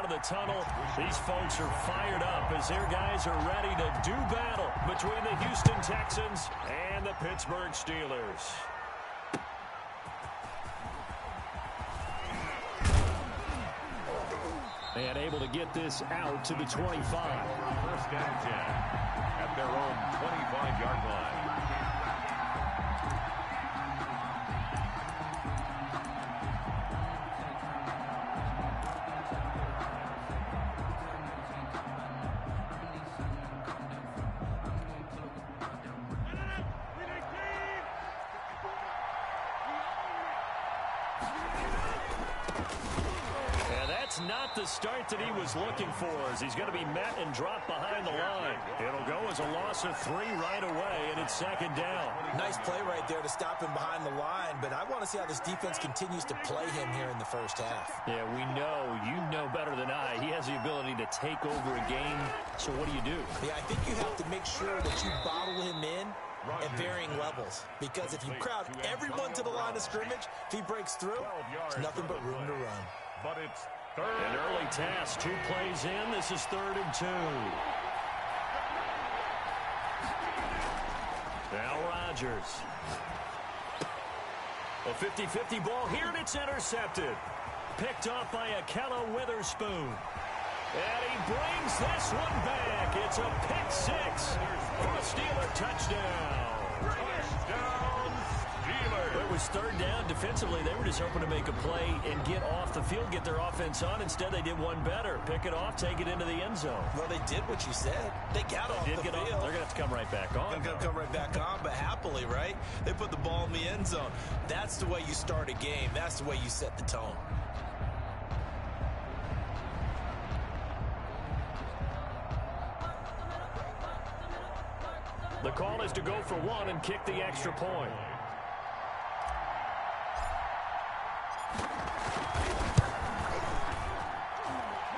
of the tunnel. These folks are fired up as their guys are ready to do battle between the Houston Texans and the Pittsburgh Steelers. And able to get this out to the 25. First down 10 at their own 25-yard line. Not the start that he was looking for, as he's going to be met and dropped behind the line. It'll go as a loss of 3 right away, and it's second down. Nice play right there to stop him behind the line, but I want to see how this defense continues to play him here in the first half. Yeah, we know. You know better than I. He has the ability to take over a game, so what do? Yeah, I think you have to make sure that you bottle him in at varying levels, because if you crowd everyone to the line of scrimmage, if he breaks through, there's nothing but room to run. But it's an early task, 2 plays in. This is 3rd and 2. Now Rodgers. A 50-50 ball here, and it's intercepted. Picked off by Akella Witherspoon. And he brings this one back. It's a pick 6 for a Steeler touchdown. touchdown, Steelers. It was 3rd down. Defensively, they were just hoping to make a play and get off the field, get their offense on. Instead, they did one better. Pick it off, take it into the end zone. Well, they did what you said. They got off the field. They're going to have to come right back on. They're going to come right back on, but happily, right? They put the ball in the end zone. That's the way you start a game. That's the way you set the tone. The call is to go for 1 and kick the extra point.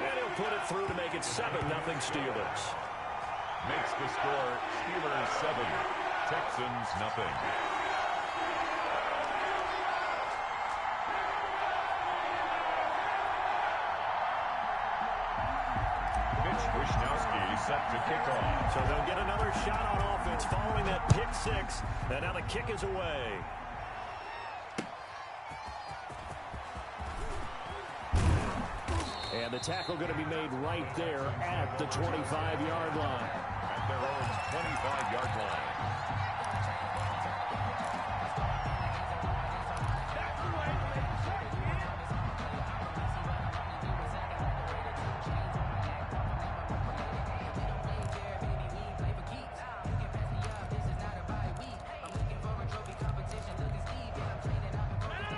And he'll put it through to make it 7-0 Steelers. Makes the score Steelers 7, Texans nothing. Set to kick off. So they'll get another shot on offense following that pick 6. And now the kick is away. And the tackle going to be made right there at the 25-yard line. At their own 25-yard line.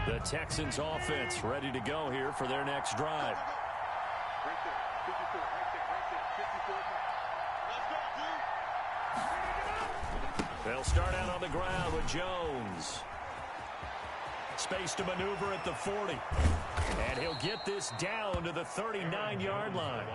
The Texans offense ready to go here for their next drive. They'll start out on the ground with Jones. Space to maneuver at the 40. And he'll get this down to the 39-yard line.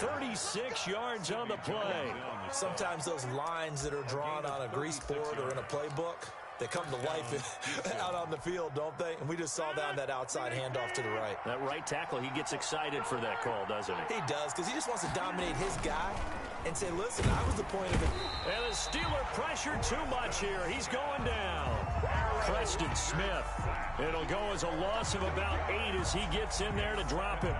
36 yards on the play. Sometimes those lines that are drawn on a grease board or in a playbook, they come to life out on the field, don't they? And we just saw that outside handoff to the right. That right tackle, he gets excited for that call, doesn't he? He does, because he just wants to dominate his guy and say, listen, I was the point of it. And the Steeler pressure too much here. He's going down. Preston Smith. It'll go as a loss of about 8 as he gets in there to drop him.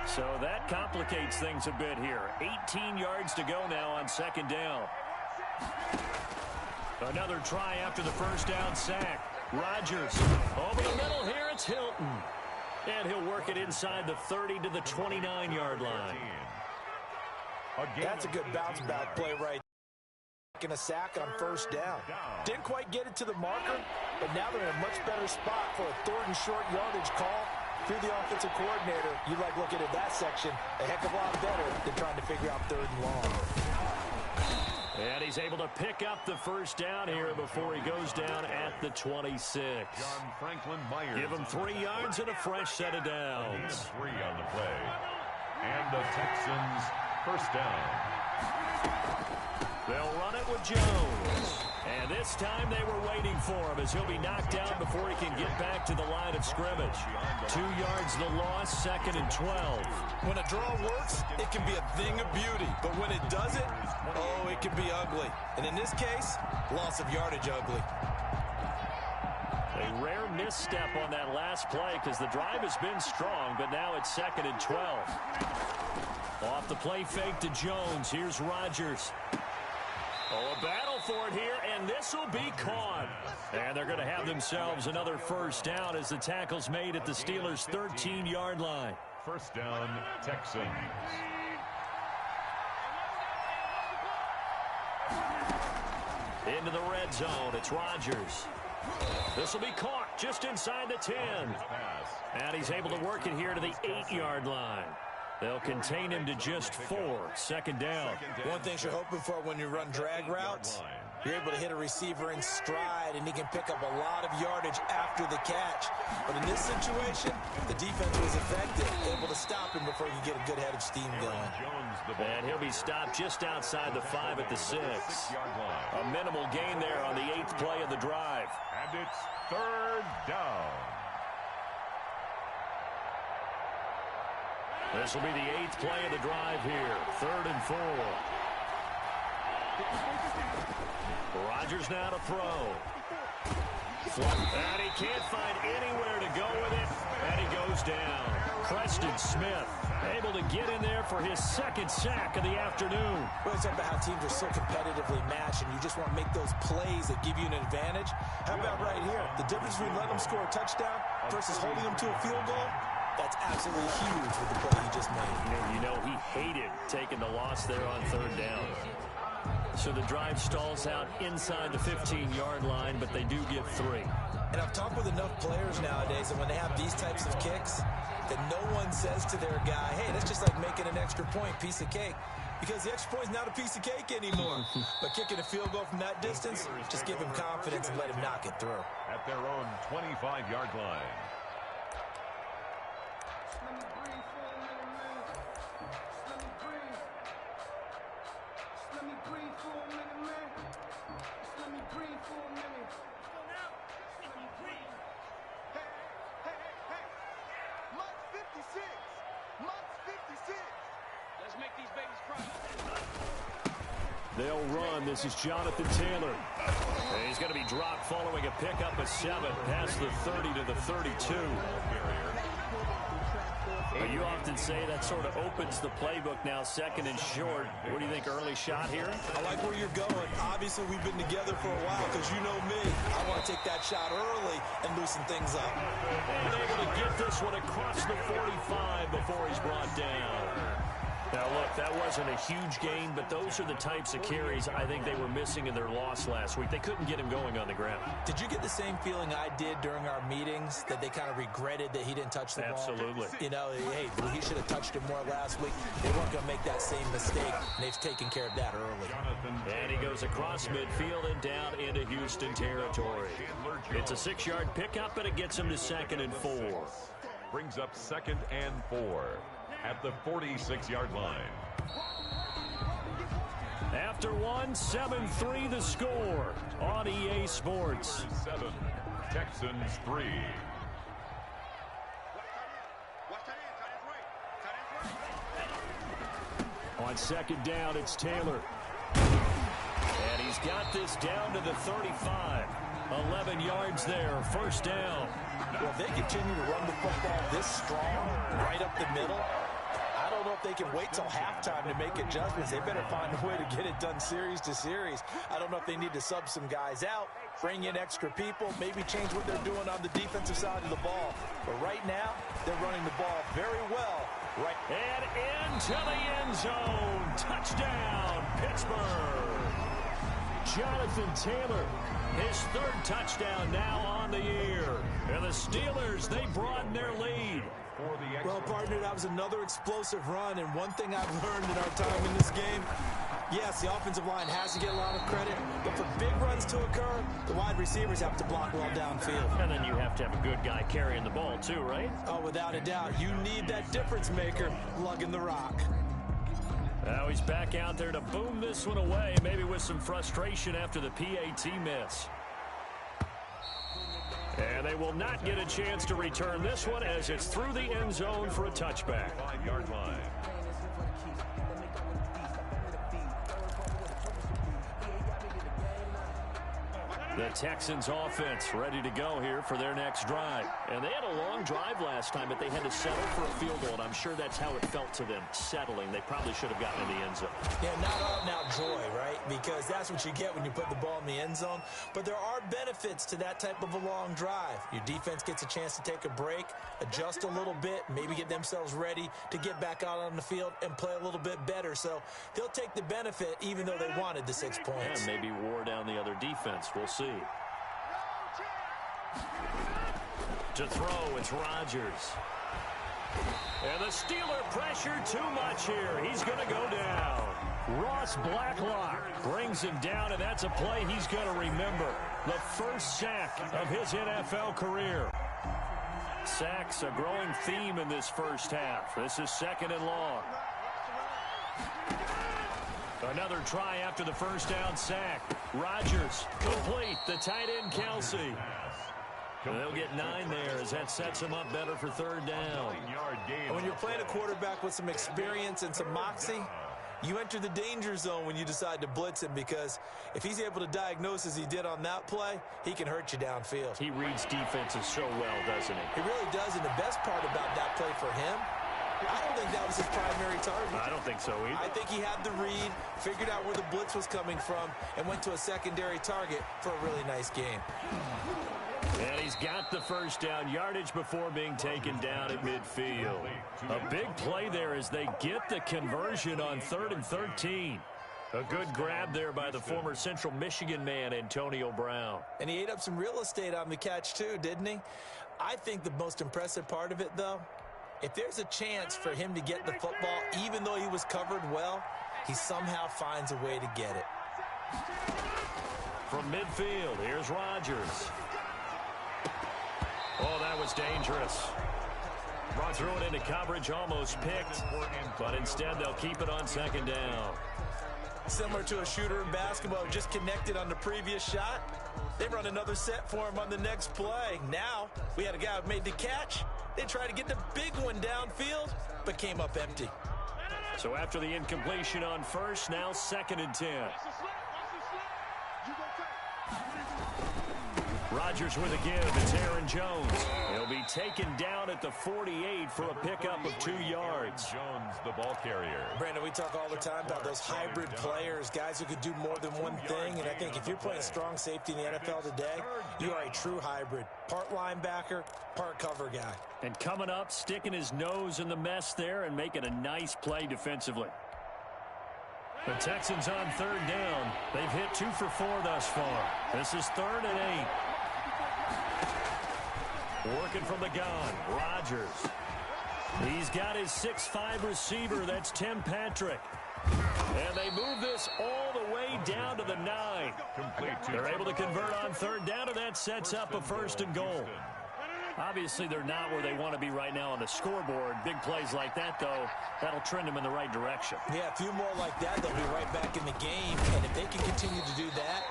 So that complicates things a bit here. 18 yards to go now on 2nd down. Another try after the first down sack. Rodgers over the middle here. It's Hilton. And he'll work it inside the 30 to the 29-yard line. That's a good bounce-back play right there. And a sack on 1st down. Didn't quite get it to the marker, but now they're in a much better spot for a 3rd and short yardage call. If you're the offensive coordinator, you like looking at that section a heck of a lot better than trying to figure out 3rd and long. And he's able to pick up the first down here before he goes down at the 26. John Franklin Myers. Give him 3 yards and a fresh set of downs. 3 on the play. And the Texans first down. They'll run it with Jones. And this time they were waiting for him as he'll be knocked out before he can get back to the line of scrimmage. 2 yards the loss, 2nd and 12. When a draw works, it can be a thing of beauty. But when it doesn't, oh, it can be ugly. And in this case, loss of yardage ugly. A rare misstep on that last play because the drive has been strong, but now it's 2nd and 12. Off the play fake to Jones. Here's Rodgers. Oh, a battle for it here, and this will be caught. And they're going to have themselves another first down as the tackle's made at the Steelers' 13-yard line. First down, Texans. Into the red zone, it's Rodgers. This will be caught just inside the 10. And he's able to work it here to the 8-yard line. They'll contain him to just 4. 2nd down. One thing you're hoping for when you run drag routes, you're able to hit a receiver in stride, and he can pick up a lot of yardage after the catch. But in this situation, the defense was effective, able to stop him before he could get a good head of steam going. And he'll be stopped just outside the 5 at the 6. A minimal gain there on the 8th play of the drive. And it's 3rd down. This will be the 8th play of the drive here. 3rd and 4. Rodgers now to throw. And he can't find anywhere to go with it. And he goes down. Preston Smith able to get in there for his 2nd sack of the afternoon. Well, it's about how teams are so competitively matched, and you just want to make those plays that give you an advantage. How about right here? The difference between letting them score a touchdown versus holding them to a field goal? That's absolutely huge with the play he just made. You know, he hated taking the loss there on 3rd down. So the drive stalls out inside the 15-yard line, but they do get 3. And I've talked with enough players nowadays that when they have these types of kicks, that no one says to their guy, hey, that's just like making an extra point, piece of cake. Because the extra point is not a piece of cake anymore. But kicking a field goal from that distance, just give him confidence and let him knock it through. At their own 25-yard line. They'll run. This is Jonathan Taylor. And he's going to be dropped following a pickup of 7 past the 30 to the 32. You often say that sort of opens the playbook now, 2nd and short. What do you think, early shot here? I like where you're going. Obviously, we've been together for a while because you know me. I want to take that shot early and loosen things up. And able to get this one across the 45 before he's brought down. Now, look, that wasn't a huge gain, but those are the types of carries I think they were missing in their loss last week. They couldn't get him going on the ground. Did you get the same feeling I did during our meetings, that they kind of regretted that he didn't touch the ball? Absolutely. You know, hey, he should have touched it more last week. They weren't going to make that same mistake, and they've taken care of that early. And he goes across midfield and down into Houston territory. It's a 6-yard pickup, and it gets him to 2nd and 4. Brings up 2nd and 4. At the 46-yard line. After 1, 7-3 the score on EA Sports. 7, Texans 3. On 2nd down, it's Taylor. And he's got this down to the 35. 11 yards there, 1st down. Well, if they continue to run the football this strong, right up the middle, I don't know if they can wait till halftime to make adjustments. They better find a way to get it done series to series. I don't know if they need to sub some guys out, bring in extra people, maybe change what they're doing on the defensive side of the ball. But right now, they're running the ball very well. Right. And into the end zone. Touchdown, Pittsburgh. Jonathan Taylor, his 3rd touchdown now on the year. And the Steelers, they broaden their lead. Well, partner, that was another explosive run, and one thing I've learned in our time in this game, yes, the offensive line has to get a lot of credit, but for big runs to occur, the wide receivers have to block well downfield. And then you have to have a good guy carrying the ball too, right? Oh, without a doubt. You need that difference maker lugging the rock. Now he's back out there to boom this one away, maybe with some frustration after the PAT miss. And they will not get a chance to return this one as it's through the end zone for a touchback. 5-yard line. The Texans offense ready to go here for their next drive. And they had a long drive last time, but they had to settle for a field goal, and I'm sure that's how it felt to them, settling. They probably should have gotten in the end zone. Yeah, not out-and-out joy, right? Because that's what you get when you put the ball in the end zone. But there are benefits to that type of a long drive. Your defense gets a chance to take a break, adjust a little bit, maybe get themselves ready to get back out on the field and play a little bit better. So they'll take the benefit even though they wanted the 6 points. And maybe wore down the other defense. We'll see. To throw, it's Rodgers. And the Steeler pressure too much here. He's going to go down. Ross Blacklock brings him down, and that's a play he's going to remember. The first sack of his NFL career. Sacks a growing theme in this first half. This is 2nd and long. Another try after the first down sack. Rodgers complete. The tight end Kelsey. They'll get 9 there as that sets him up better for 3rd down. And when you're playing a quarterback with some experience and some moxie, you enter the danger zone when you decide to blitz him, because if he's able to diagnose as he did on that play, he can hurt you downfield. He reads defenses so well, doesn't he? He really does, and the best part about that play for him, I don't think that was his primary target. I don't think so either. I think he had the read, figured out where the blitz was coming from, and went to a secondary target for a really nice game. And he's got the first down, yardage before being taken down at midfield. A big play there as they get the conversion on 3rd and 13. A good grab there by the former Central Michigan man, Antonio Brown. And he ate up some real estate on the catch too, didn't he? I think the most impressive part of it, though, if there's a chance for him to get the football, even though he was covered well, he somehow finds a way to get it. From midfield, here's Rodgers. Oh, that was dangerous. Threw it into coverage, almost picked, but instead they'll keep it on 2nd down. Similar to a shooter in basketball, just connected on the previous shot. They run another set for him on the next play. Now, we had a guy who made the catch. They tried to get the big one downfield, but came up empty. So after the incompletion on first, now 2nd and 10. Rodgers with a give. It's Aaron Jones. He'll be taken down at the 48 for a pickup of 2 yards. Jones, the ball carrier. Brandon, we talk all the time about those hybrid players, guys who could do more than one thing. And I think if you're playing strong safety in the NFL today, you are a true hybrid. Part linebacker, part cover guy. And coming up, sticking his nose in the mess there and making a nice play defensively. The Texans on 3rd down. They've hit 2 for 4 thus far. This is 3rd and 8. Working from the gun, Rodgers. He's got his 6'5" receiver, that's Tim Patrick. And they move this all the way down to the 9. They're able to convert on 3rd down, and that sets up a 1st and goal. Obviously, they're not where they want to be right now on the scoreboard. Big plays like that, though, that'll trend them in the right direction. Yeah, a few more like that, they'll be right back in the game. And if they can continue to do that,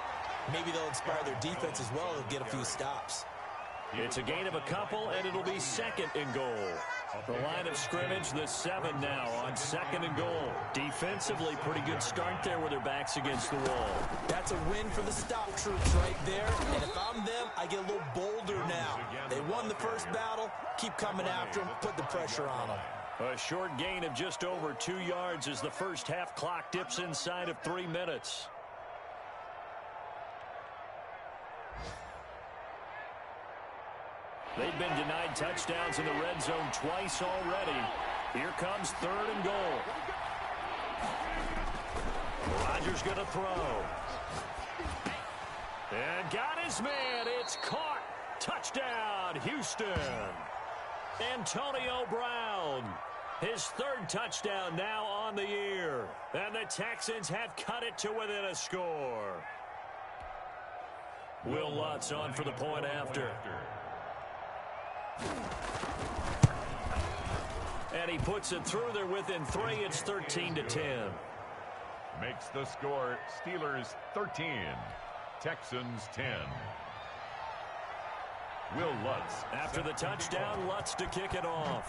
maybe they'll inspire their defense as well. They'll get a few stops. It's a gain of a couple, and it'll be 2nd and goal. The line of scrimmage, the 7 now on 2nd and goal. Defensively, pretty good start there with their backs against the wall. That's a win for the stop troops right there. And if I'm them, I get a little bolder now. They won the first battle. Keep coming after them. Put the pressure on them. A short gain of just over 2 yards as the first half clock dips inside of 3 minutes. They've been denied touchdowns in the red zone twice already. Here comes 3rd and goal. Rodgers going to throw. And got his man. It's caught. Touchdown, Houston. Antonio Brown. His 3rd touchdown now on the year. And the Texans have cut it to within a score. Will Lutz on for the point after. And he puts it through. They're within 3. It's 13-10. Makes the score Steelers 13, Texans 10. Will Lutz. After the touchdown, Lutz to kick it off.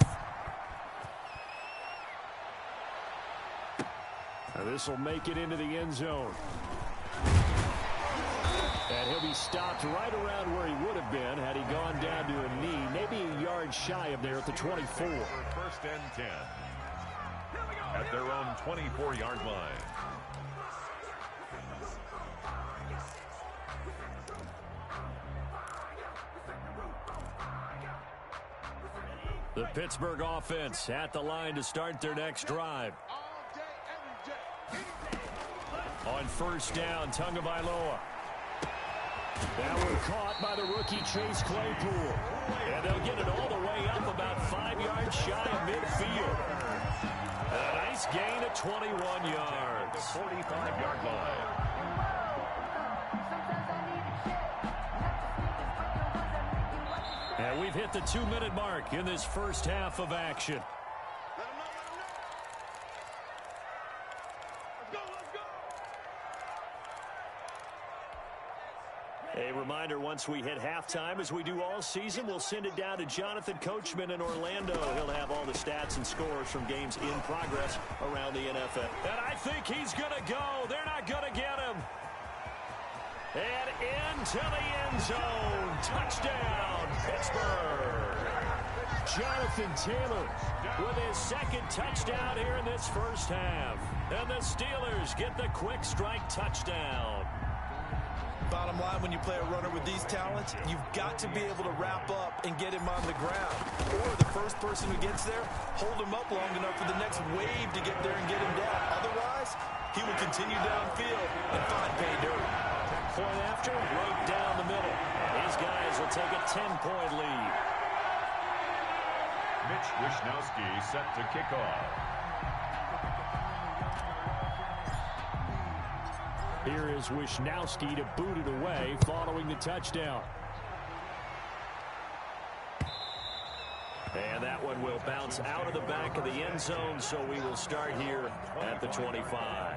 This will make it into the end zone. And he'll be stopped right around where he would have been had he gone down to a knee, maybe a yard shy of there at the 24. First and 10 at their own 24-yard line. The Pittsburgh offense at the line to start their next drive. On first down, Tagovailoa. That one caught by the rookie Chase Claypool. And they'll get it all the way up about 5 yards shy of midfield. A nice gain of 21 yards. The 45-yard line. And we've hit the 2-minute mark in this first half of action. A reminder, once we hit halftime, as we do all season, we'll send it down to Jonathan Coachman in Orlando. He'll have all the stats and scores from games in progress around the NFL. And I think he's going to go. They're not going to get him. And into the end zone. Touchdown, Pittsburgh. Jonathan Taylor with his second touchdown here in this first half. And the Steelers get the quick strike touchdown. Bottom line, when you play a runner with these talents, you've got to be able to wrap up and get him on the ground. Or the first person who gets there, hold him up long enough for the next wave to get there and get him down. Otherwise, he will continue downfield and find pay dirt. Point after, right down the middle. These guys will take a 10-point lead. Mitch Wishnowsky set to kick off. Here is Wishnowsky to boot it away following the touchdown. And that one will bounce out of the back of the end zone, so we will start here at the 25.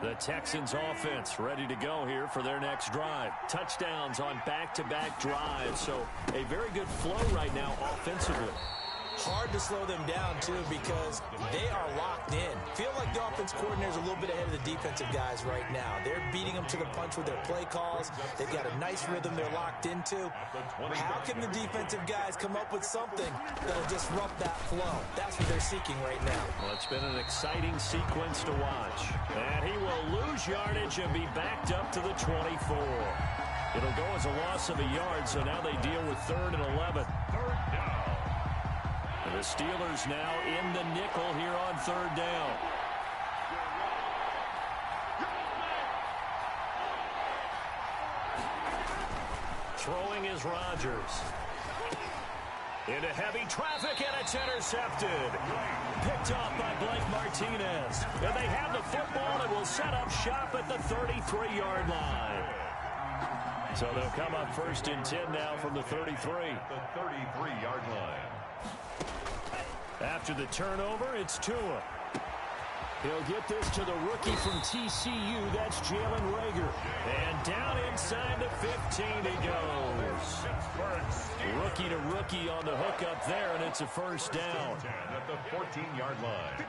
The Texans offense ready to go here for their next drive. Touchdowns on back-to-back drives, so a very good flow right now offensively. Hard to slow them down, too, because they are locked in. Feel like the offense coordinator is a little bit ahead of the defensive guys right now. They're beating them to the punch with their play calls. They've got a nice rhythm they're locked into. How can the defensive guys come up with something that'll disrupt that flow? That's what they're seeking right now. Well, it's been an exciting sequence to watch. And he will lose yardage and be backed up to the 24. It'll go as a loss of a yard, so now they deal with 3rd and 11. Third down. The Steelers now in the nickel here on 3rd down. Throwing is Rodgers. Into heavy traffic, and it's intercepted. Picked off by Blake Martinez. And they have the football and will set up shop at the 33-yard line. So they'll come up 1st and 10 now from the 33. The 33-yard line. After the turnover, it's Tua. He'll get this to the rookie from TCU. That's Jalen Reagor. And down inside the 15 he goes. Rookie to rookie on the hook up there, and it's a first down. At the 14-yard line.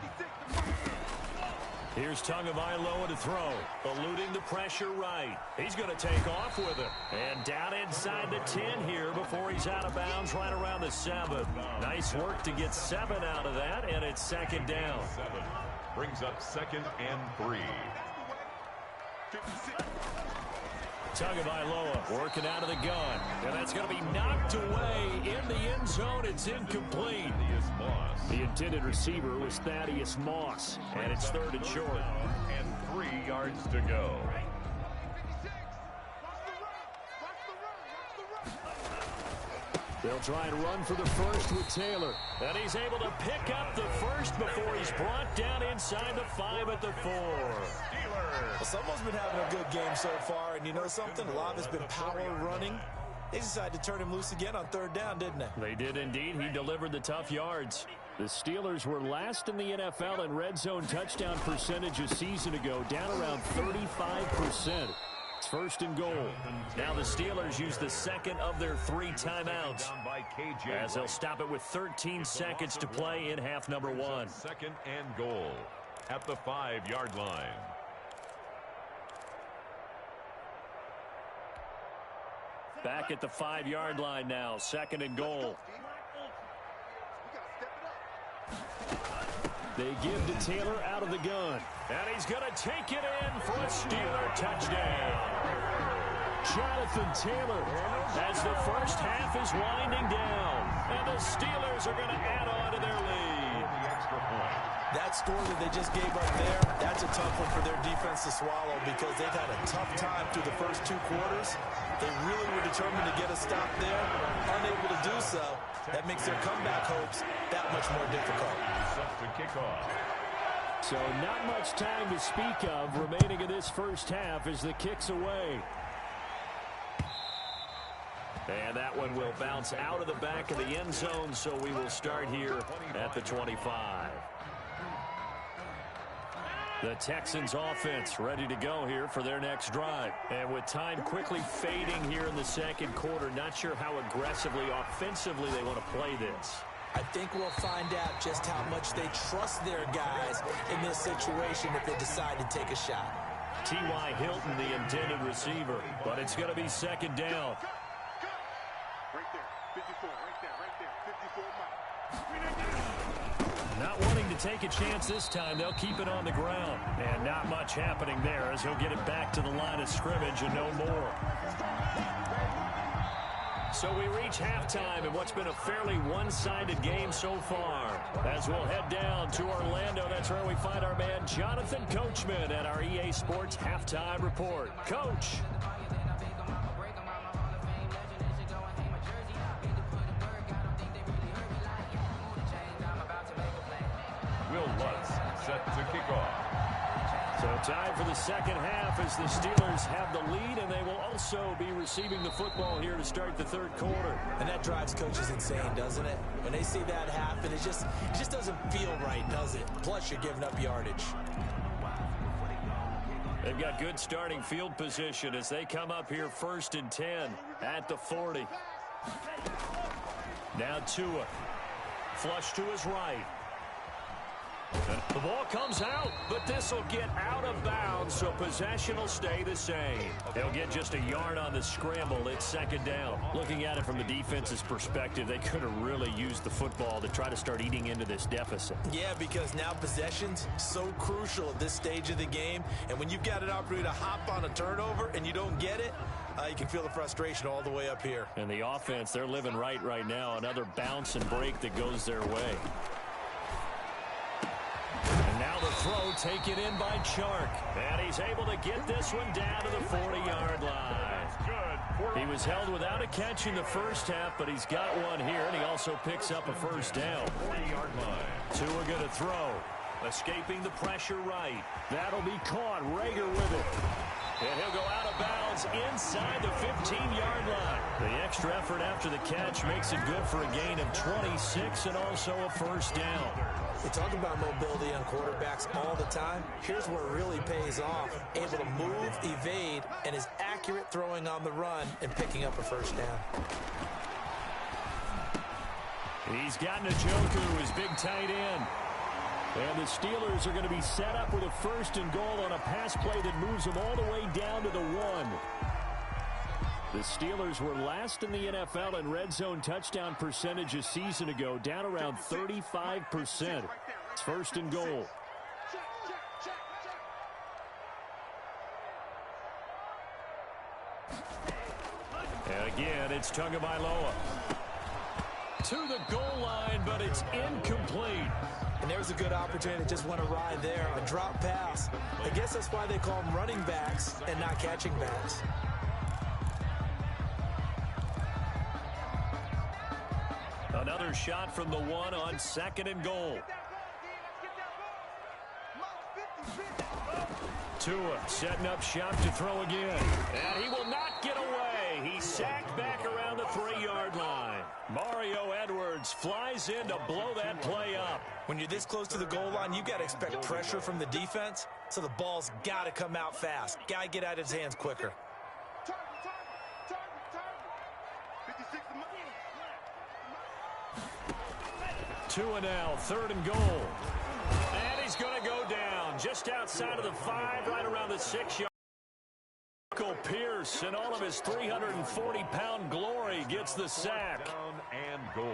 Here's Tagovailoa to throw. Eluding the pressure right. He's going to take off with it. And down inside the 10 here before he's out of bounds right around the 7. Nice work to get 7 out of that, and it's 2nd down. 7 brings up 2nd and 3. Tagovailoa working out of the gun. And that's going to be knocked away in the end zone. It's incomplete. The intended receiver was Thaddeus Moss. And it's 3rd and short. And 3 yards to go. The They'll try and run for the first with Taylor. And he's able to pick up the first before he's brought down inside the 5 at the 4. Well, someone's been having a good game so far, and you know something? A lot of it's been power running. They decided to turn him loose again on 3rd down, didn't they? They did indeed. He delivered the tough yards. The Steelers were last in the NFL in red zone touchdown percentage a season ago, down around 35%. It's 1st and goal. Now the Steelers use the second of their 3 timeouts, as they'll stop it with 13 seconds to play in half number 1. 2nd and goal at the 5-yard line. Back at the 5-yard line now, 2nd and goal. They give to Taylor out of the gun. And he's going to take it in for a Steeler touchdown. Jonathan Taylor, as the first half is winding down. And the Steelers are going to add on to their lead. That score that they just gave up there, that's a tough one for their defense to swallow because they've had a tough time through the first 2 quarters. They really were determined to get a stop there. Unable to do so, that makes their comeback hopes that much more difficult. So not much time to speak of remaining in this first half as the kick's away. And that one will bounce out of the back of the end zone, so we will start here at the 25. The Texans offense ready to go here for their next drive. And with time quickly fading here in the second quarter, not sure how aggressively, offensively they want to play this. I think we'll find out just how much they trust their guys in this situation if they decide to take a shot. T.Y. Hilton, the intended receiver, but it's going to be 2nd down. Right there, 54, right there, 54. Not wanting to take a chance this time, they'll keep it on the ground. And not much happening there as he'll get it back to the line of scrimmage and no more. So we reach halftime in what's been a fairly one-sided game so far. As we'll head down to Orlando, that's where we find our man Jonathan Coachman at our EA Sports Halftime Report. Coach. Will Lutz set to kick off. So time for the second half as the Steelers have the lead, and they will also be receiving the football here to start the 3rd quarter. And that drives coaches insane, doesn't it? When they see that happen, it just doesn't feel right, does it? Plus, you're giving up yardage. They've got good starting field position as they come up here 1st and 10 at the 40. Now Tua. Flush to his right. The ball comes out, but this will get out of bounds, so possession will stay the same. They'll get just a yard on the scramble. It's 2nd down. Looking at it from the defense's perspective, they could have really used the football to try to start eating into this deficit. Yeah, because now possession's so crucial at this stage of the game, and when you've got an opportunity to hop on a turnover and you don't get it, you can feel the frustration all the way up here. And the offense, they're living right now. Another bounce and break that goes their way. And now the throw taken in by Chark. And he's able to get this one down to the 40-yard line. He was held without a catch in the first half, but he's got one here, and he also picks up a 1st down. 40-yard line. Tua going to throw. Escaping the pressure right. That'll be caught. Rager with it. And he'll go out of bounds inside the 15-yard line. The extra effort after the catch makes it good for a gain of 26 and also a 1st down. We talk about mobility on quarterbacks all the time. Here's where it really pays off. Able to move, evade, and is accurate throwing on the run and picking up a 1st down. He's got Njoku, his big tight end. And the Steelers are going to be set up with a 1st and goal on a pass play that moves them all the way down to the 1. The Steelers were last in the NFL in red zone touchdown percentage a season ago, down around 35%. It's 1st and goal. And again, it's Tagovailoa. To the goal line, but it's incomplete. And there's a good opportunity that just went awry there. A drop pass. I guess that's why they call them running backs and not catching backs. another shot from the one on 2nd and goal. Tua setting up shop to throw again. And he will not get away. He's sacked back around the 3-yard line. Mario Edwards flies in to blow that play up. When you're this close to the goal line, you got to expect pressure from the defense, so the ball's got to come out fast. Got to get out of his hands quicker. Tua now, 3rd and goal. And he's going to go down just outside of the 5, right around the 6-yard. Michael Pierce, in all of his 340-pound glory, gets the sack. Down and goal.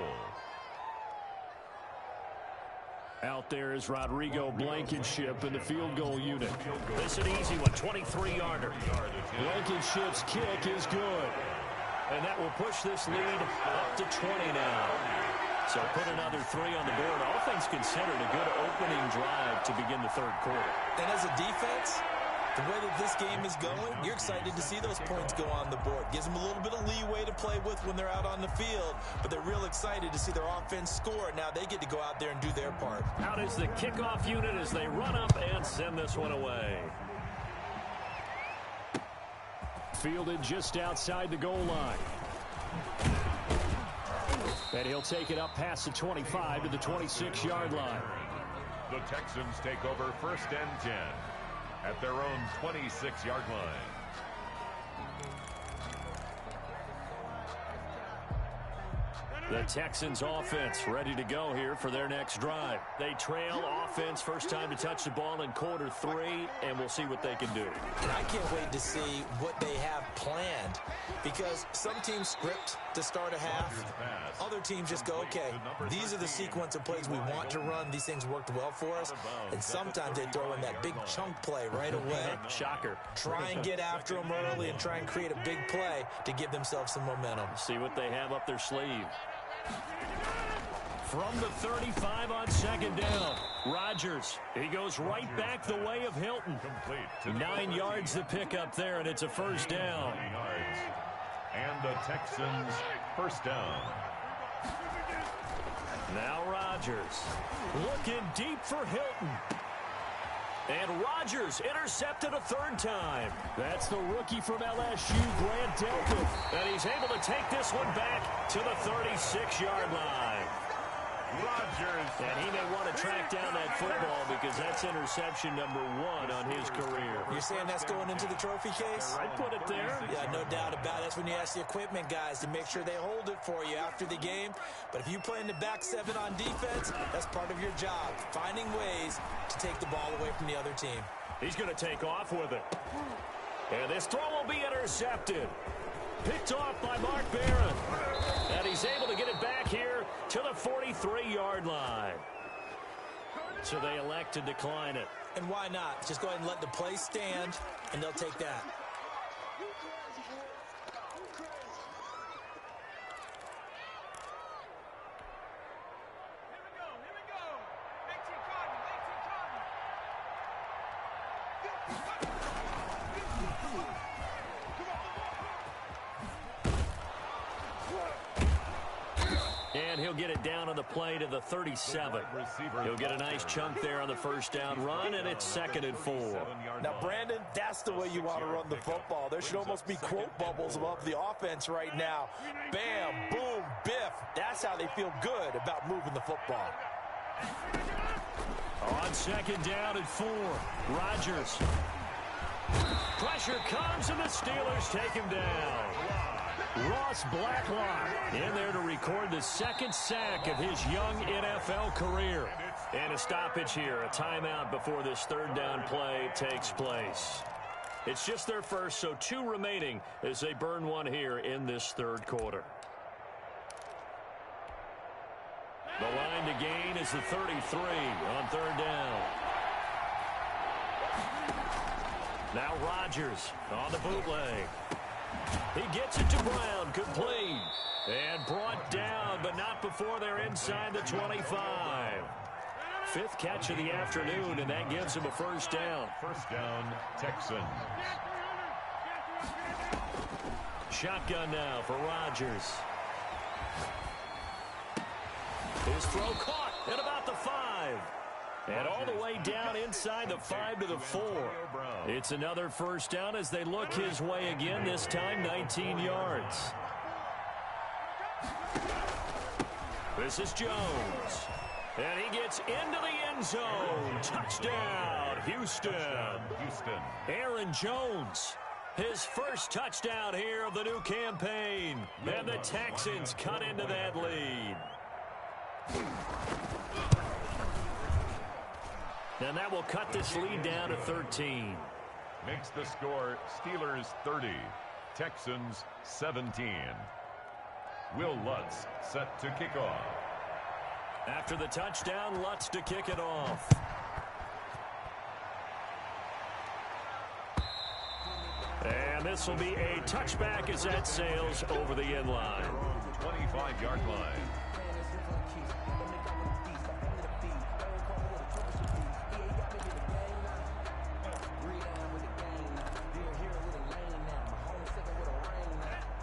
Out there is Rodrigo Blankenship in the field goal unit. This is an easy one, 23-yarder. Blankenship's kick is good. And that will push this lead up to 20 now. So put another 3 on the board. All things considered, a good opening drive to begin the 3rd quarter. And as a defense, the way that this game is going, you're excited to see those points go on the board. Gives them a little bit of leeway to play with when they're out on the field, but they're real excited to see their offense score. Now they get to go out there and do their part. Out is the kickoff unit as they run up and send this one away. Fielded just outside the goal line. And he'll take it up past the 25 to the 26-yard line. The Texans take over 1st and 10 at their own 26-yard line. The Texans offense ready to go here for their next drive. They trail offense, first time to touch the ball in quarter 3, and we'll see what they can do. And I can't wait to see what they have planned, because some teams script to start a half. Other teams just go, okay, these are the sequence of plays we want to run. These things worked well for us. And sometimes they throw in that big chunk play right away. Shocker. Try and get after them early and try and create a big play to give themselves some momentum. See what they have up their sleeve. From the 35 on 2nd down, Rodgers. He goes right back the way of Hilton. 9 yards to pick up there, and it's a 1st down. And the Texans 1st down. Now Rodgers looking deep for Hilton. And Rodgers intercepted a 3rd time. That's the rookie from LSU, Grant Delpit. And he's able to take this one back to the 36-yard line. Rodgers. And he may want to track down that football because that's interception number 1 on his career. You're saying that's going into the trophy case? I'd put it there. Yeah, no doubt about it. That's when you ask the equipment guys to make sure they hold it for you after the game. But if you play in the back 7 on defense, that's part of your job, finding ways to take the ball away from the other team. He's going to take off with it. And this throw will be intercepted. Picked off by Mark Barron. And he's able to get it back here to the 43-yard line. So they elect to decline it. And why not? Just go ahead and let the play stand, and they'll take that. And he'll get it down on the play to the 37. He'll get a nice chunk there on the 1st down run, and it's 2nd and 4. Now, Brandon, that's the way you want to run the football. There should almost be quote bubbles above the offense right now. Bam, boom, biff. That's how they feel good about moving the football. On 2nd down and 4, Rodgers. Pressure comes, and the Steelers take him down. Ross Blacklock in there to record the 2nd sack of his young NFL career. And a stoppage here, a timeout before this 3rd down play takes place. It's just their first, so 2 remaining as they burn one here in this 3rd quarter. The line to gain is the 33 on 3rd down. Now Rodgers on the bootleg. He gets it to Brown, complete, and brought down, but not before they're inside the 25. 5th catch of the afternoon, and that gives him a 1st down. 1st down, Texans. Shotgun now for Rodgers. His throw caught at about the 5. And all the way down inside the 5 to the 4. It's another first down as they look his way again, this time 19 yards. This is Jones. And he gets into the end zone. Touchdown, Houston. Aaron Jones, his first touchdown here of the new campaign. And the Texans cut into that lead. And that will cut this lead down to 13. Makes the score Steelers 30, Texans 17. Will Lutz set to kick off. After the touchdown, Lutz to kick it off. And this will be a touchback as that sails over the end line. 25-yard line.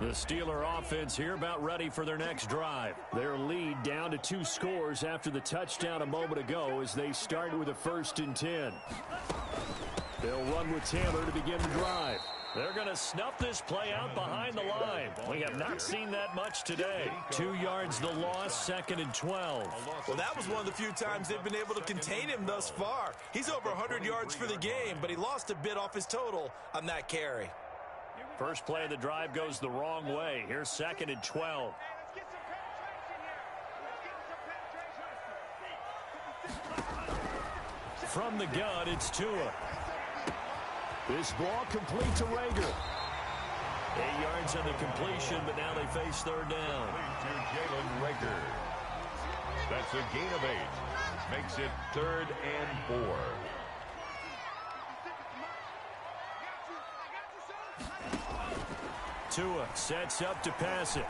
The Steeler offense here about ready for their next drive. Their lead down to 2 scores after the touchdown a moment ago as they start with a 1st and 10. They'll run with Taylor to begin the drive. They're going to snuff this play out behind the line. We have not seen that much today. 2 yards the loss, 2nd and 12. Well, that was one of the few times they've been able to contain him thus far. He's over 100 yards for the game, but he lost a bit off his total on that carry. First play of the drive goes the wrong way. Here's 2nd and 12. From the gun, it's Tua. This ball complete to Rager. 8 yards on the completion, but now they face 3rd down. To Jalen Rager. That's a gain of 8. Makes it 3rd and 4. Tua sets up to pass it.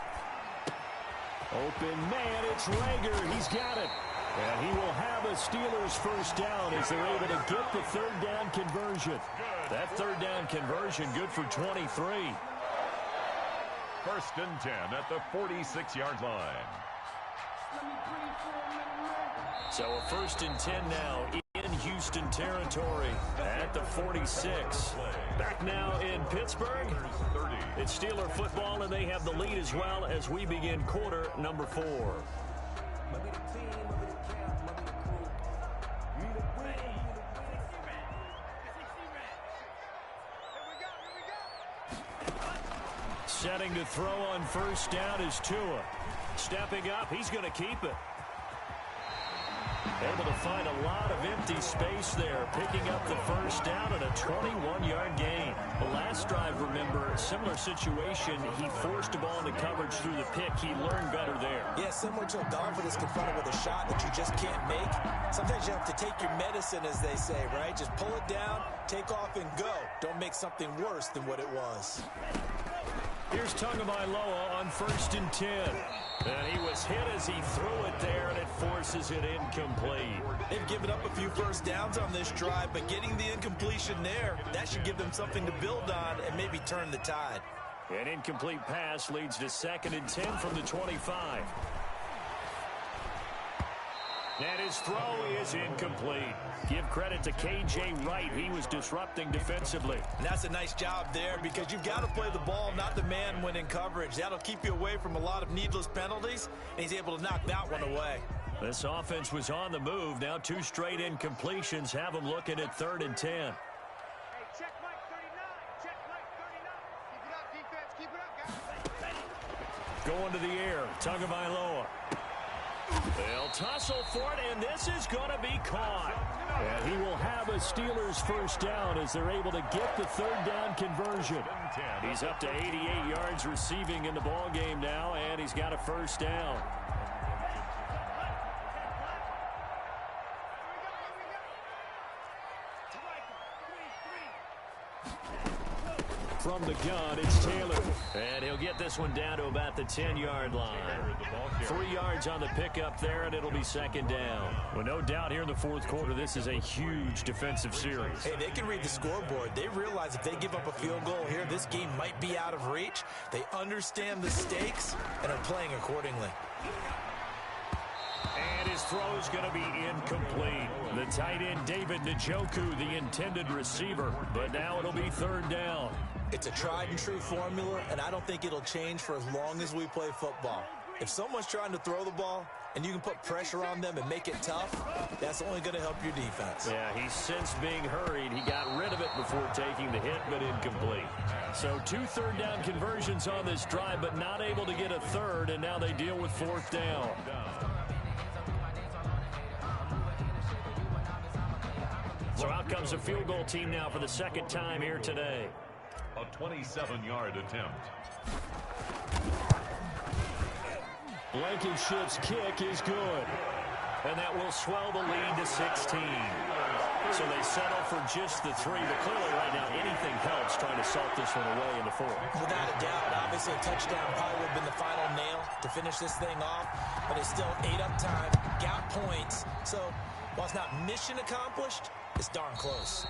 Open man, it's Rager. He's got it. And he will have a Steelers first down as they're able to get the 3rd down conversion. That 3rd down conversion good for 23. 1st and 10 at the 46-yard line. So a 1st and 10 now in Houston territory at the 46. Back now in Pittsburgh. It's Steeler football, and they have the lead as well as we begin quarter number 4. Setting to throw on 1st down is Tua. Stepping up, he's going to keep it. Able to find a lot of empty space there, picking up the 1st down and a 21-yard gain. The last drive, remember, similar situation. He forced a ball into coverage through the pick. He learned better there. Yeah, similar to a golfer that's confronted with a shot that you just can't make. Sometimes you have to take your medicine, as they say, right? Just pull it down, take off, and go. Don't make something worse than what it was. Here's Tagovailoa on 1st and 10. And he was hit as he threw it there, and it forces it incomplete. They've given up a few first downs on this drive, but getting the incompletion there, that should give them something to build on and maybe turn the tide. An incomplete pass leads to 2nd and 10 from the 25. And his throw is incomplete. Give credit to K.J. Wright. He was disrupting defensively. And that's a nice job there because you've got to play the ball, not the man when in coverage. That'll keep you away from a lot of needless penalties, and he's able to knock that one away. This offense was on the move. Now 2 straight incompletions have them looking at 3rd and 10. Hey, check Mike 39. Check Mike 39. Keep it up, defense. Keep it up, guys. Going to the air. Tagovailoa. They'll tussle for it, and this is going to be caught. And he will have a Steelers first down as they're able to get the 3rd down conversion. He's up to 88 yards receiving in the ball game now, and he's got a first down. From the gun, it's Taylor. And he'll get this one down to about the 10-yard line. 3 yards on the pickup there, and it'll be 2nd down. Well, no doubt here in the 4th quarter, this is a huge defensive series. Hey, they can read the scoreboard. They realize if they give up a field goal here, this game might be out of reach. They understand the stakes and are playing accordingly. his throw's going to be incomplete. The tight end, David Njoku, the intended receiver. But now it'll be third down. It's a tried-and-true formula, and I don't think it'll change for as long as we play football. If someone's trying to throw the ball and you can put pressure on them and make it tough, that's only going to help your defense. Yeah, he's sensed being hurried. He got rid of it before taking the hit, but incomplete. So 2 third-down conversions on this drive, but not able to get a third, and now they deal with fourth down. So out comes a field goal team now for the second time here today. A 27-yard attempt. Blankenship's kick is good. And that will swell the lead to 16. So they settle for just the 3. But clearly right now anything helps trying to salt this one away in the fourth. Without a doubt, obviously a touchdown probably would have been the final nail to finish this thing off. But it's still ate up time, got points. So while it's not mission accomplished, it's darn close.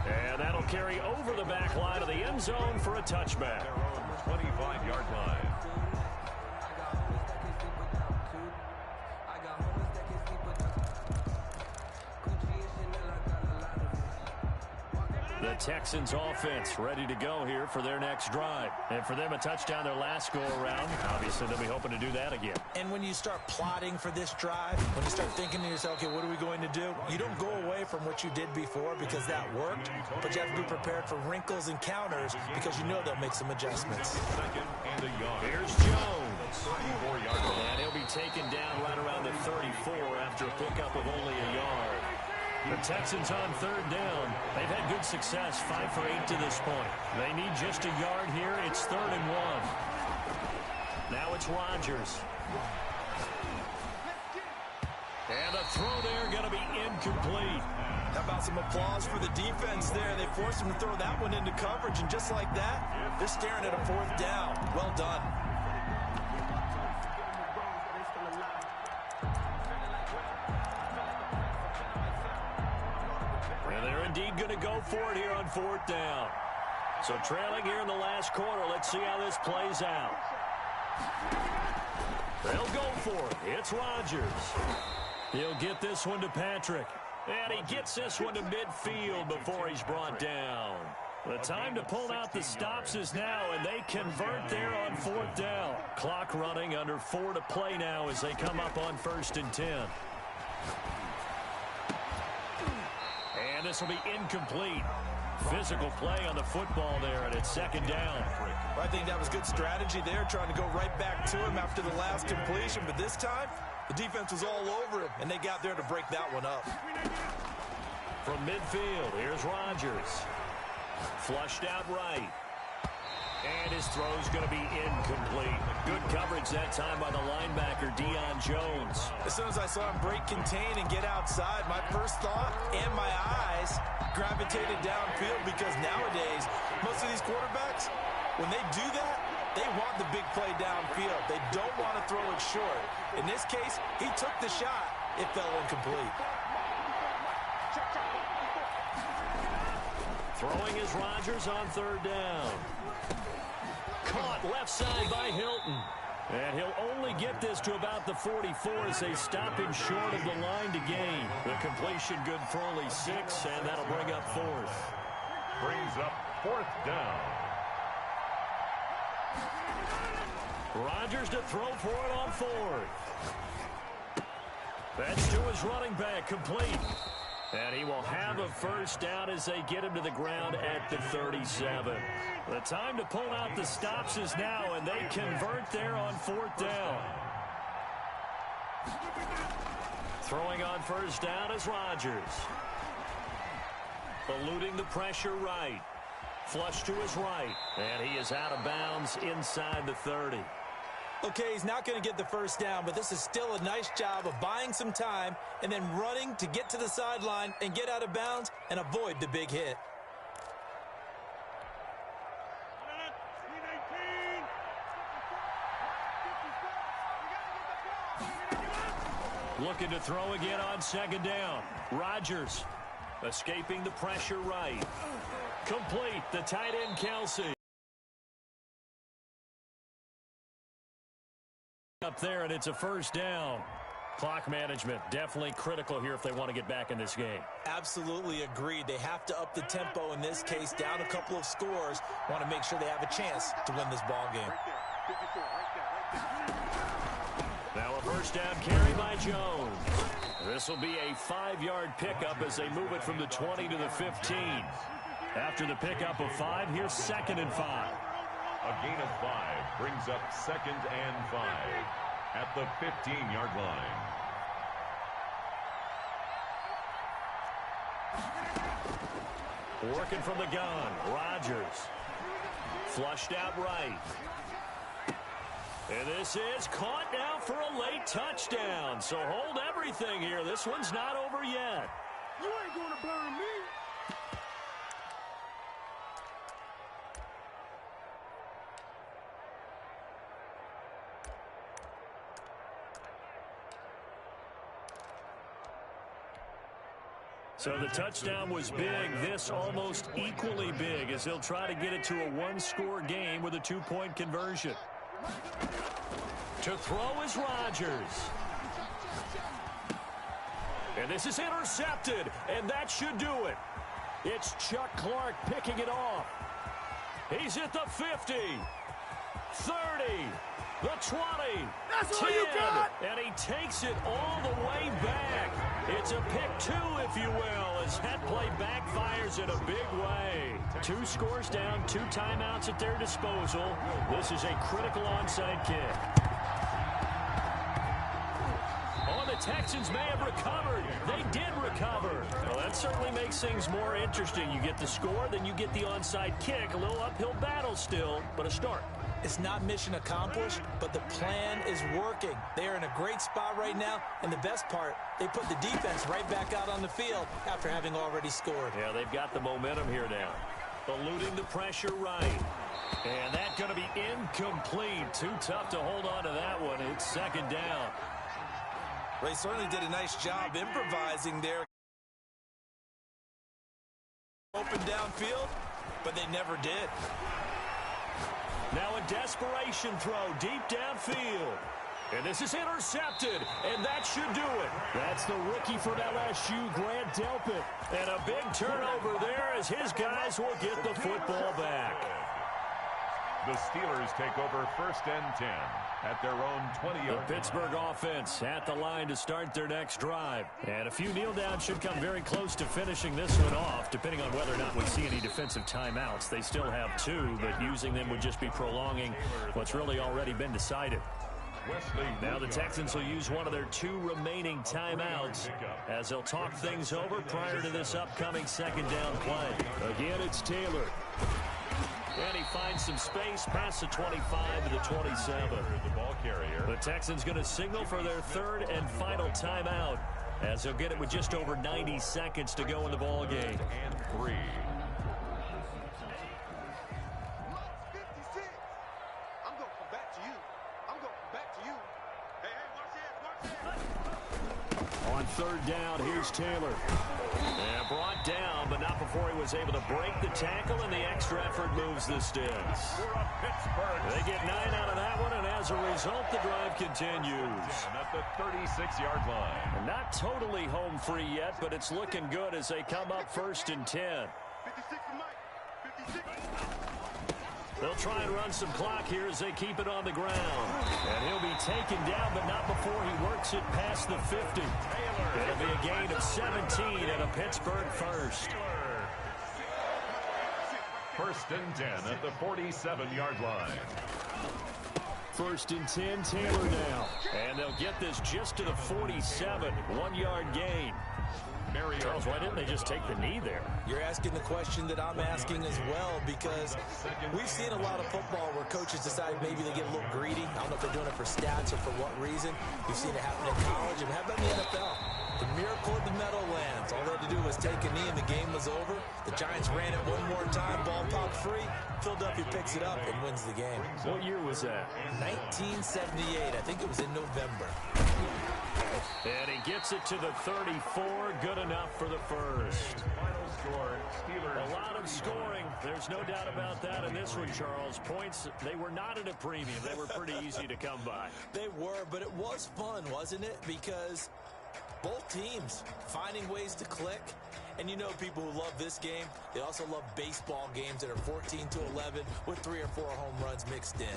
And that'll carry over the back line of the end zone for a touchback. Their own 25-yard line. The Texans offense ready to go here for their next drive. And for them, a touchdown their last go-around. Obviously, they'll be hoping to do that again. And when you start plotting for this drive, when you start thinking to yourself, okay, what are we going to do? You don't go away from what you did before because that worked, but you have to be prepared for wrinkles and counters because you know they'll make some adjustments. Second and a yard. Here's Jones. 34-yard line. And he'll be taken down right around the 34 after a pickup of only a yard. The Texans on third down. They've had good success, 5 for 8 to this point. They need just a yard here. It's 3rd and 1. Now it's Rodgers. And a throw there going to be incomplete. How about some applause for the defense there? They forced him to throw that one into coverage, and just like that, they're staring at a 4th down. Well done. Indeed going to go for it here on 4th down. So trailing here in the last quarter. Let's see how this plays out. They'll go for it. It's Rodgers. He'll get this one to Patrick. And he gets this one to midfield before he's brought down. The time to pull out the stops is now, and they convert there on 4th down. Clock running, under 4 to play now as they come up on 1st and 10. And this will be incomplete. Physical play on the football there, and it's 2nd down. I think that was good strategy there, trying to go right back to him after the last completion. But this time, the defense was all over him, and they got there to break that one up. From midfield, here's Rodgers. Flushed out right. And his throw's going to be incomplete. Good coverage that time by the linebacker, Deion Jones. As soon as I saw him break contain and get outside, my first thought and my eyes gravitated downfield because nowadays, most of these quarterbacks, when they do that, they want the big play downfield. They don't want to throw it short. In this case, he took the shot. It fell incomplete. Throwing is Rodgers on 3rd down. Caught left side by Hilton. And he'll only get this to about the 44 as they stop him short of the line to gain. The completion good for only 6, and that'll bring up 4th. Brings up 4th down. Rodgers to throw for it on 4th. That's to his running back, complete. And he will have a 1st down as they get him to the ground at the 37. The time to pull out the stops is now, and they convert there on 4th down. Throwing on 1st down is Rodgers. Eluding the pressure right. Flush to his right. And he is out of bounds inside the 30. Okay, he's not going to get the 1st down, but this is still a nice job of buying some time and then running to get to the sideline and get out of bounds and avoid the big hit. Looking to throw again on 2nd down. Rodgers escaping the pressure right. Complete. The tight end, Kelsey. Up there, and it's a 1st down. Clock management, definitely critical here if they want to get back in this game. Absolutely agreed. They have to up the tempo in this case, down a couple of scores. Want to make sure they have a chance to win this ball game. Now a first down carry by Jones. This will be a 5-yard pickup as they move it from the 20 to the 15. After the pickup of 5, here's 2nd and 5. A gain of 5 brings up 2nd and 5 at the 15-yard line. Working from the gun, Rodgers. Flushed out right. And this is caught now for a late touchdown. So hold everything here. This one's not over yet. You ain't going to burn me. So the touchdown was big. This almost equally big as they'll try to get it to a 1-score game with a 2-point conversion. To throw is Rodgers. And this is intercepted, and that should do it. It's Chuck Clark picking it off. He's at the 50, 30, the 20, That's 10, all you got? and he takes it all the way back. It's a pick 2, if you will, as that play backfires in a big way. 2 scores down, 2 timeouts at their disposal. This is a critical onside kick. Oh, the Texans may have recovered. They did recover. Well, that certainly makes things more interesting. You get the score, then you get the onside kick. A little uphill battle still, but a start. It's not mission accomplished, but the plan is working. They are in a great spot right now, and the best part, they put the defense right back out on the field after having already scored. Yeah, they've got the momentum here now. Eluding the pressure right. And that's going to be incomplete. Too tough to hold on to that one. It's 2nd down. They certainly did a nice job improvising there. Open downfield, but they never did. Now a desperation throw deep downfield. And this is intercepted, and that should do it. That's the rookie from LSU, Grant Delpit. And a big turnover there as his guys will get the football back. The Steelers take over 1st and 10 at their own 20-yard. The Pittsburgh offense at the line to start their next drive. And a few kneel downs should come very close to finishing this one off, depending on whether or not we see any defensive timeouts. They still have 2, but using them would just be prolonging what's really already been decided. Now the Texans will use one of their 2 remaining timeouts as they'll talk things over prior to this upcoming 2nd down play. Again, it's Taylor. And he finds some space past the 25 to the 27. The Texans going to signal for their 3rd and final timeout as they'll get it with just over 90 seconds to go in the ball game. And 3. I'm going to come back to you. I'm going to come back to you. Hey, watch this. On 3rd down, here's Taylor. And brought down, but not before he was able to break the tackle, and the extra effort moves the sticks. They get 9 out of that one, and as a result, the drive continues. At the 36-yard line. And not totally home free yet, but it's looking good as they come up 1st and 10. 56 for Mike. 56. They'll try and run some clock here as they keep it on the ground. And he'll be taken down, but not before he works it past the 50. It'll be a gain of 17 and a Pittsburgh first. 1st and 10 at the 47-yard line. 1st and 10, Taylor now. And they'll get this just to the 47, 1-yard gain. Charles, why didn't they just take the knee there? You're asking the question that I'm asking as well, because we've seen a lot of football where coaches decide maybe they get a little greedy. I don't know if they're doing it for stats or for what reason. We've seen it happen in college, and how about in the NFL? The miracle of the Meadowlands. All they had to do was take a knee, and the game was over. The Giants ran it one more time, ball popped free. Philadelphia picks it up and wins the game. What year was that? 1978. I think it was in November. And he gets it to the 34. Good enough for the first. score, Steelers. A lot of scoring. There's no doubt about that in this one, Charles. Points, they were not at a premium. They were pretty easy to come by. They were, but it was fun, wasn't it? Because both teams finding ways to click. And you know people who love this game, they also love baseball games that are 14-11 with 3 or 4 home runs mixed in.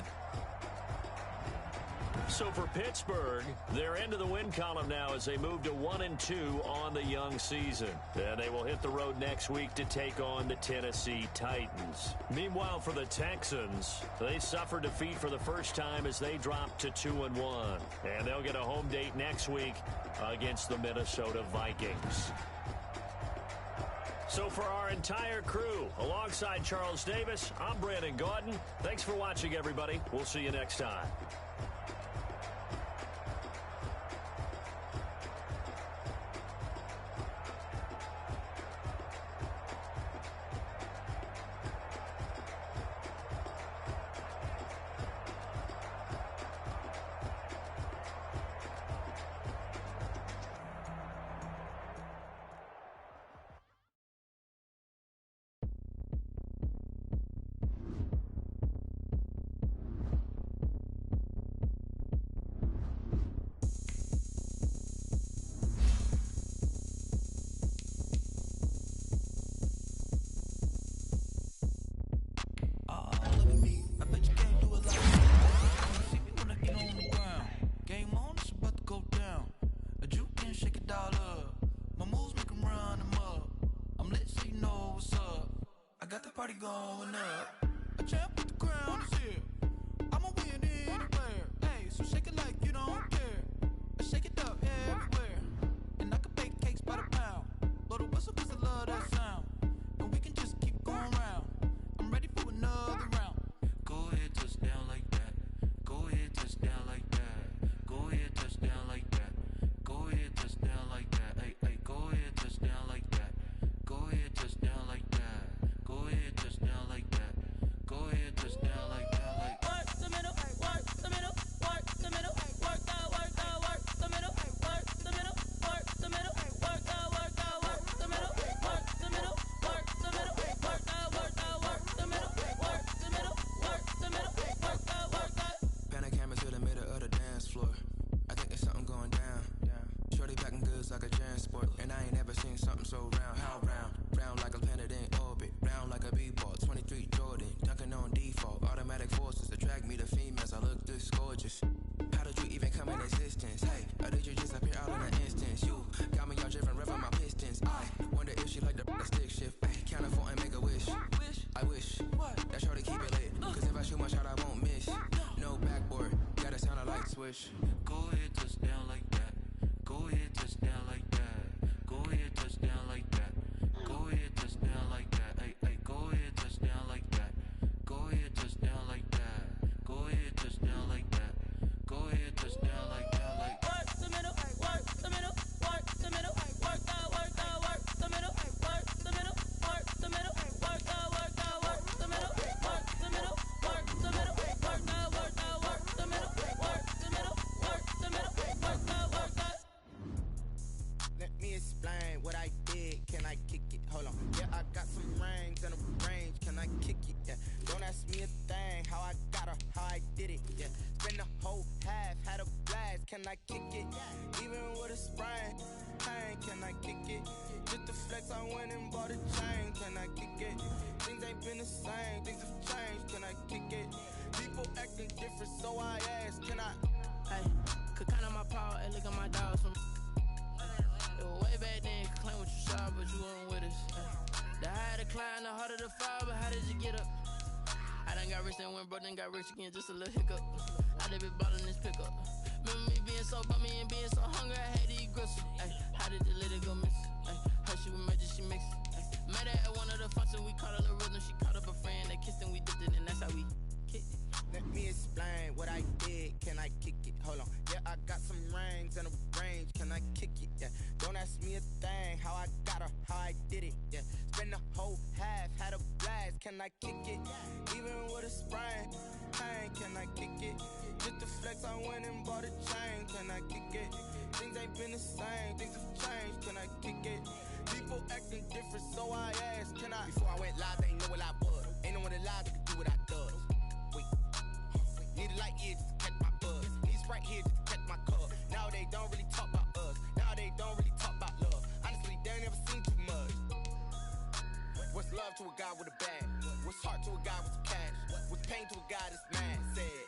So for Pittsburgh, they're into the win column now as they move to 1-2 on the young season. Then they will hit the road next week to take on the Tennessee Titans. Meanwhile, for the Texans, they suffered defeat for the first time as they dropped to 2-1. And they'll get a home date next week against the Minnesota Vikings. So for our entire crew, alongside Charles Davis, I'm Brandon Gaudin. Thanks for watching, everybody. We'll see you next time. Going up, a champ with the crown is here. I'ma win anywhere. Hey, so shake it like you don't care. Shake it up everywhere. And I can bake cakes by the pound. Blow the whistle 'cause I love that sound. And we can just keep going round. I'm ready for another round. Go ahead, touch down like that. Go ahead, touch down like that. Go ahead, touch down like that. Go ahead, touch down like that. Hey, hey, go ahead, touch down like that. Go ahead, touch down like that. Go ahead, touch down like that. Go ahead, touch down like that. Like work the middle, work the middle, work the middle, work the middle, work the middle, work the middle, work the middle, work the middle, work the middle, work the middle, work the middle, work the middle, work the. Pan a camera to the middle of the dance floor. I think there's something going down. Shorty packing goods like a transport, and I ain't ever seen something so round. How round? Round like a planet in orbit, round like a b-ball. 23 Jordan, dunking on default. Automatic forces attract me to females. I look this gorgeous. How did you even come in existence? Hey, or did you just appear all in an instance? You got me all driven, revving my pistons. I wonder if she like the stick shift. Ay, count it 4 and make a wish. I wish that shorty keep it lit. 'Cause if I shoot my shot, I won't miss. No backboard, gotta sound a light switch. Go ahead, touch down like that. Go ahead, touch down like that. Go ahead, touch down like that. Go ahead, touch down like that. Hey, hey, go ahead, touch down like that. Go ahead, touch down like that. Go ahead, touch down like that. Go ahead, touch down like that. Like work the middle, work the middle, work the middle, work the middle, work the middle, work the middle, work the middle, work the middle, work the middle, work the middle, work the middle, work the middle, work the middle, work the. Let me explain what I did. Can I kick it? Hold on. Yeah, I got some rings and a range. Can I kick it? Yeah. Don't ask me a thing. How I got her, how I did it. Yeah. Spend the whole half, had a blast. Can I kick it? Even with a sprain. Pain, can I kick it? Just the flex, I went and bought a chain. Can I kick it? Things ain't been the same. Things have changed. Can I kick it? People acting different, so I asked. Can I? Hey, could count on my power and look at my dogs from. It was way back then, could claim what you saw, but you weren't with us. The higher the climb, the harder the fall, but how did you get up? I done got rich and went broke, then got rich again, just a little hiccup. I done been bought in this pickup. Remember me being so bummy and being so hungry, I had to eat gristle. Ay, how did the lady go miss? Ay, her she was major, she mixed. Met her at one of the functions, we caught a little rhythm, she caught up a friend, they kissed and we dipped it, and that's how we kicked it. Let me explain what I did. Can I kick it? Hold on. Yeah, I got some rings and a range. Can I kick it? Yeah. Don't ask me a thing. How I got her, how I did it. Yeah. Spend the whole half, had a blast. Can I kick it? Even with a sprain. Pain, can I kick it? Just the flex, I went and bought a chain. Can I kick it? Things ain't been the same. Things have changed. Can I kick it? People acting different, so I me light years just to catch my buzz. Need Sprite here just to catch my cup. Now they don't really talk about us. Now they don't really talk about love. Honestly, they ain't never seen too much. What's love to a guy with a bag? What's heart to a guy with some cash? What's pain to a guy that's mad? Said